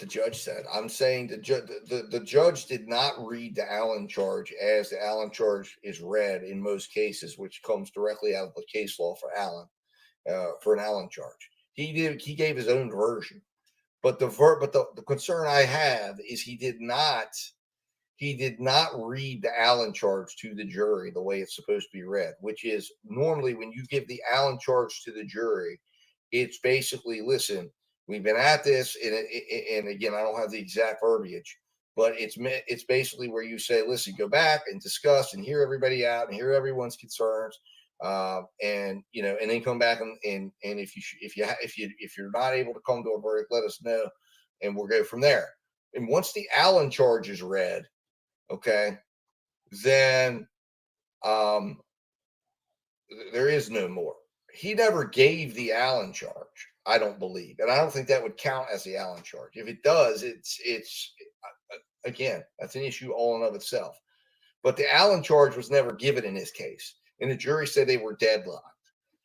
the judge said. I'm saying the judge did not read the Allen charge as the Allen charge is read in most cases, which comes directly out of the case law for Allen, for an Allen charge. He gave his own version, but the concern I have is he did not read the Allen charge to the jury the way it's supposed to be read, which is normally when you give the Allen charge to the jury, it's basically, listen, we've been at this, and again, I don't have the exact verbiage, but it's basically where you say, listen, go back and discuss and hear everybody out and hear everyone's concerns, and and then come back and if you're not able to come to a verdict, let us know, and we'll go from there. And once the Allen charge is read, okay, then there is no more. He never gave the Allen charge, I don't believe, and I don't think that would count as the Allen charge. If it does, it's again, that's an issue all in of itself. But the Allen charge was never given in this case, and the jury said they were deadlocked.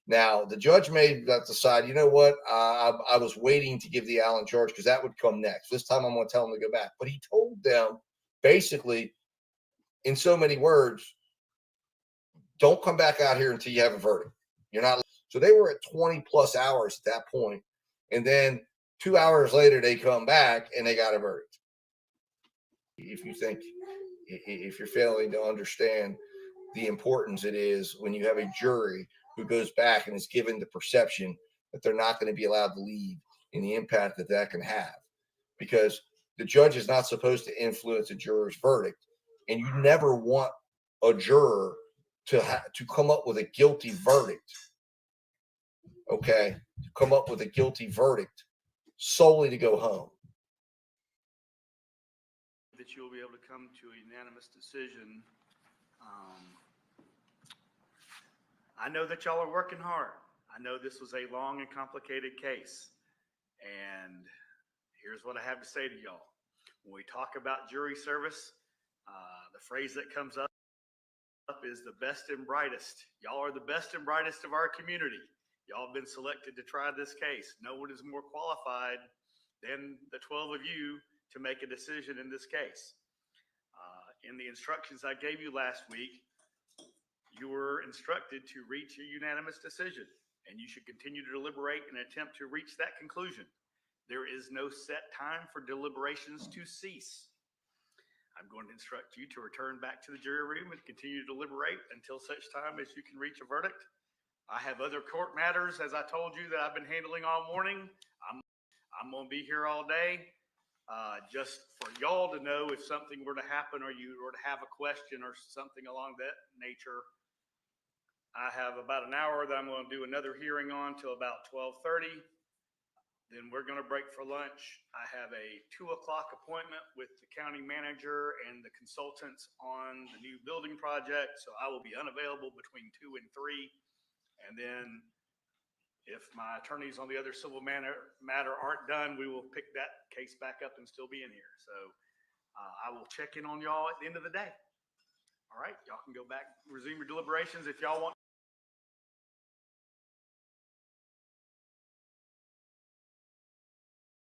Now the judge may decide, you know what, I was waiting to give the Allen charge because that would come next. This time I'm going to tell them to go back. But he told them basically, in so many words, don't come back out here until you have a verdict. You're not. So they were at 20 plus hours at that point, and then 2 hours later they come back and they got a verdict. If you're failing to understand the importance it is when you have a jury who goes back and is given the perception that they're not going to be allowed to leave, and the impact that that can have, because the judge is not supposed to influence a juror's verdict, and you never want a juror to come up with a guilty verdict. Okay, to come up with a guilty verdict solely to go home. That you'll be able to come to a unanimous decision. I know that y'all are working hard. I know this was a long and complicated case. And here's what I have to say to y'all. When we talk about jury service, the phrase that comes up is the best and brightest. Y'all are the best and brightest of our community. Y'all have been selected to try this case. No one is more qualified than the 12 of you to make a decision in this case. In the instructions I gave you last week, you were instructed to reach a unanimous decision, and you should continue to deliberate and attempt to reach that conclusion. There is no set time for deliberations to cease. I'm going to instruct you to return back to the jury room and continue to deliberate until such time as you can reach a verdict. I have other court matters, as I told you, that I've been handling all morning. I'm going to be here all day. Just for y'all to know if something were to happen or you were to have a question or something along that nature. I have about an hour that I'm going to do another hearing on till about 12:30. Then we're going to break for lunch. I have a 2 o'clock appointment with the county manager and the consultants on the new building project. So I will be unavailable between 2 and 3. And then if my attorneys on the other civil matter aren't done, we will pick that case back up and still be in here. So I will check in on y'all at the end of the day. All right, y'all can go back, resume your deliberations. If y'all want